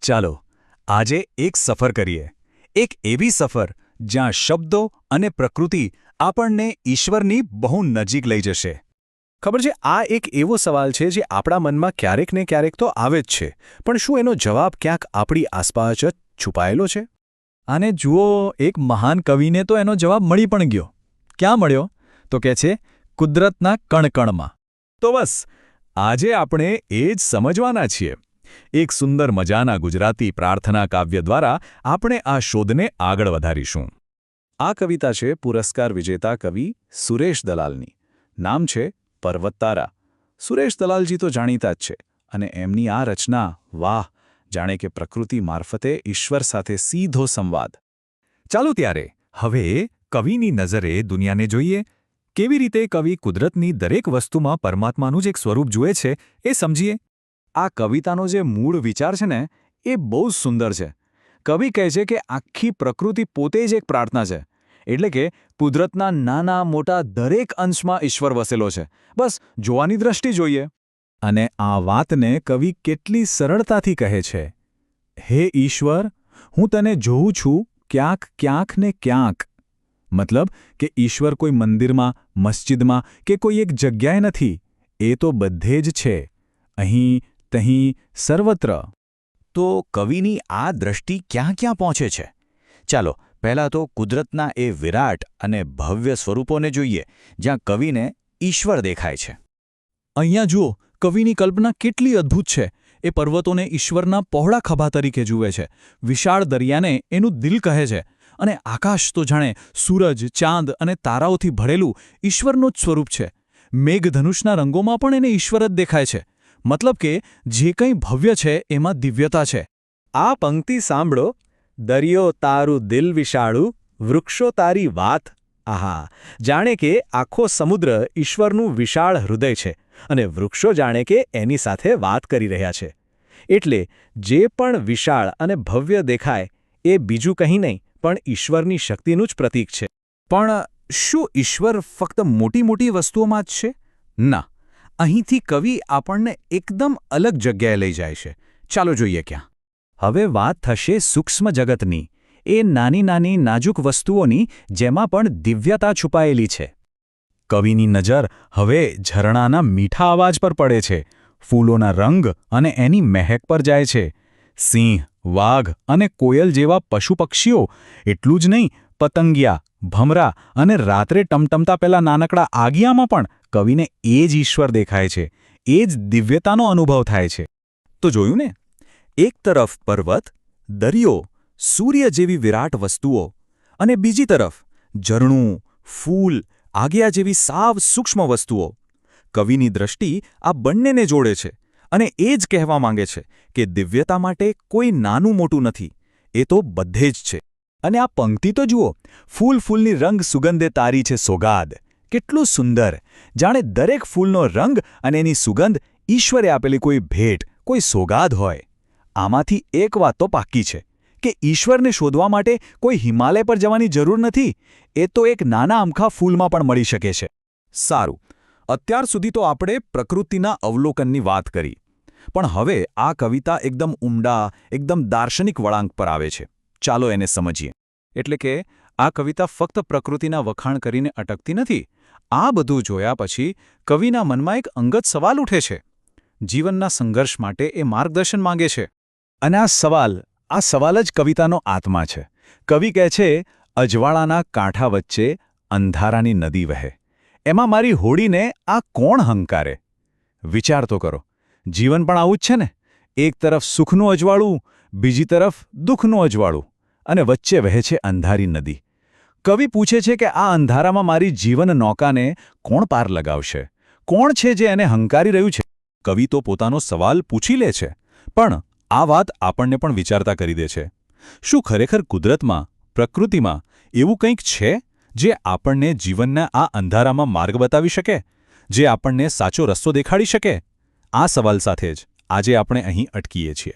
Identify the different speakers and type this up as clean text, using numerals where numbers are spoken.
Speaker 1: ચાલો આજે એક સફર કરીએ, એક એવી સફર જ્યાં શબ્દો અને પ્રકૃતિ આપણને ઈશ્વરની બહુ નજીક લઈ જશે.
Speaker 2: ખબર છે, આ એક એવો સવાલ છે જે આપણા મનમાં ક્યારેક ને ક્યારેક તો આવે જ છે, પણ શું એનો જવાબ ક્યાંક આપણી આસપાસ જ છુપાયેલો છે?
Speaker 1: અને જુઓ, એક મહાન કવિને તો એનો જવાબ મળી પણ ગયો. ક્યાં મળ્યો? તો કહે છે, કુદરતના કણકણમાં. તો બસ આજે આપણે એ જ સમજવાના છીએ. એક સુંદર મજાના ગુજરાતી પ્રાર્થના કાવ્ય દ્વારા આપણે આ શોધને આગળ વધારીશું.
Speaker 2: આ કવિતા છે પુરસ્કાર વિજેતા કવિ સુરેશ દલાલની. નામ છે પર્વતારા. સુરેશ દલાલજી તો જાણીતા જ છે, અને એમની આ રચના, વાહ, જાણે કે પ્રકૃતિ મારફતે ઈશ્વર સાથે સીધો સંવાદ.
Speaker 1: ચાલો ત્યારે હવે કવિની નજરે દુનિયાને જોઈએ. કેવી રીતે કવિ કુદરતની દરેક વસ્તુમાં પરમાત્માનું જ એક સ્વરૂપ જુએ છે એ સમજીએ.
Speaker 2: આ કવિતાનો જે મૂળ વિચાર છે ને, એ બહુ જ સુંદર છે. કવિ કહે છે કે આખી પ્રકૃતિ પોતે જ એક પ્રાર્થના છે. એટલે કે કુદરતના નાના મોટા દરેક અંશમાં ઈશ્વર વસેલો છે. બસ જોવાની દ્રષ્ટિ જોઈએ.
Speaker 1: અને આ વાતને કવિ કેટલી સરળતાથી કહે છે. હે ઈશ્વર, હું તને જોઉં છું ક્યાંક ક્યાંક ને ક્યાંક. મતલબ કે ઈશ્વર કોઈ મંદિરમાં, મસ્જિદમાં કે કોઈ એક જગ્યાએ નથી. એ તો બધે જ છે, અહીં, તહીં, સર્વત્ર.
Speaker 3: તો કવિની આ દ્રષ્ટિ ક્યાં ક્યાં પહોંચે છે? ચાલો પહેલાં તો કુદરતના એ વિરાટ અને ભવ્ય સ્વરૂપોને જોઈએ, જ્યાં કવિને ઈશ્વર દેખાય છે.
Speaker 1: અહીંયા જુઓ, કવિની કલ્પના કેટલી અદ્ભુત છે. એ પર્વતોને ઈશ્વરના પહોળા ખભા તરીકે જુએ છે, વિશાળ દરિયાને એનું દિલ કહે છે, અને આકાશ તો જાણે સૂરજ, ચાંદ અને તારાઓથી ભરેલું ઈશ્વરનું જ સ્વરૂપ છે. મેઘધનુષના રંગોમાં પણ એને ઈશ્વર જ દેખાય છે. મતલબ કે જે કંઈ ભવ્ય છે એમાં દિવ્યતા છે.
Speaker 2: આ પંક્તિ સાંભળો. દરિયો તારું દિલ વિશાળું, વૃક્ષો તારી વાત. આહા, જાણે કે આખો સમુદ્ર ઈશ્વરનું વિશાળ હૃદય છે, અને વૃક્ષો જાણે કે એની સાથે વાત કરી રહ્યા છે. એટલે જે પણ વિશાળ અને ભવ્ય દેખાય એ બીજું કંઈ નહીં પણ ઈશ્વરની શક્તિનું જ પ્રતીક છે.
Speaker 1: પણ શું ઈશ્વર ફક્ત મોટી મોટી વસ્તુઓમાં જ છે? ના, અહીંથી કવિ આપણને એકદમ અલગ જગ્યાએ લઈ જાય છે. ચાલો જોઈએ ક્યાં. હવે વાત થશે સૂક્ષ્મ જગતની, એ નાની નાની નાજુક વસ્તુઓની જેમાં પણ દિવ્યતા છુપાયેલી છે. કવિની નજર હવે ઝરણાના મીઠા અવાજ પર પડે છે, ફૂલોના રંગ અને એની મહેક પર જાય છે. સિંહ, વાઘ અને કોયલ જેવા પશુ પક્ષીઓ, એટલું જ નહીં, પતંગિયા, ભમરા અને રાત્રે ટમટમતા પેલા નાનકડા આગિયામાં પણ કવિને એ જ ઈશ્વર દેખાય છે, એ જ દિવ્યતાનો અનુભવ થાય છે. તો જોયું ને, એક તરફ પર્વત, દરિયો, સૂર્ય જેવી વિરાટ વસ્તુઓ, અને બીજી તરફ ઝરણું, ફૂલ, આગિયા જેવી સાવ સૂક્ષ્મ વસ્તુઓ. કવિની દ્રષ્ટિ આ બંનેને જોડે છે, અને એ જ કહેવા માંગે છે કે દિવ્યતા માટે કોઈ નાનું મોટું નથી, એ તો બધે જ છે. અને આ પંક્તિ તો જુઓ, ફૂલ ફૂલની રંગ સુગંધે તારી છે સોગાદ. કેટલું સુંદર! જાણે દરેક ફૂલનો રંગ અને એની સુગંધ ઈશ્વરે આપેલી કોઈ ભેટ, કોઈ સોગાદ હોય. આમાંથી એક વાત તો પાક્કી છે કે ઈશ્વરને શોધવા માટે કોઈ હિમાલય પર જવાની જરૂર નથી. એ તો એક નાના અમખા ફૂલમાં પણ મળી શકે છે. સારું, અત્યાર સુધી તો આપણે પ્રકૃતિના અવલોકનની વાત કરી, પણ હવે આ કવિતા એકદમ ઊંડા, એકદમ દાર્શનિક વળાંક પર આવે છે. ચાલો એને સમજીએ. એટલે કે આ કવિતા ફક્ત પ્રકૃતિના વખાણ કરીને અટકતી નથી. આ બધું જોયા પછી કવિના મનમાં એક અંગત સવાલ ઉઠે છે. જીવનના સંઘર્ષ માટે એ માર્ગદર્શન માંગે છે. અને આ સવાલ જ કવિતાનો આત્મા છે. કવિ કહે છે, અજવાળાના કાંઠા વચ્ચે અંધારાની નદી વહે, એમાં મારી હોડીને આ કોણ હંકારે? વિચાર તો કરો, જીવન પણ આવું જ છે ને. એક તરફ સુખનું અજવાળું, બીજી તરફ દુઃખનું અજવાળું, અને વચ્ચે વહે છે અંધારી નદી. કવિ પૂછે છે કે આ અંધારામાં મારી જીવન નૌકાને કોણ પાર લગાવશે? કોણ છે જે એને હંકારી રહ્યું છે? કવિ તો પોતાનો સવાલ પૂછી લે છે, પણ આ વાત આપણને પણ વિચારતા કરી દે છે. શું ખરેખર કુદરતમાં, પ્રકૃતિમાં એવું કંઈક છે જે આપણને જીવનના આ અંધારામાં માર્ગ બતાવી શકે, જે આપણને સાચો રસ્તો દેખાડી શકે? આ સવાલ સાથે જ આજે આપણે અહીં અટકીએ છીએ.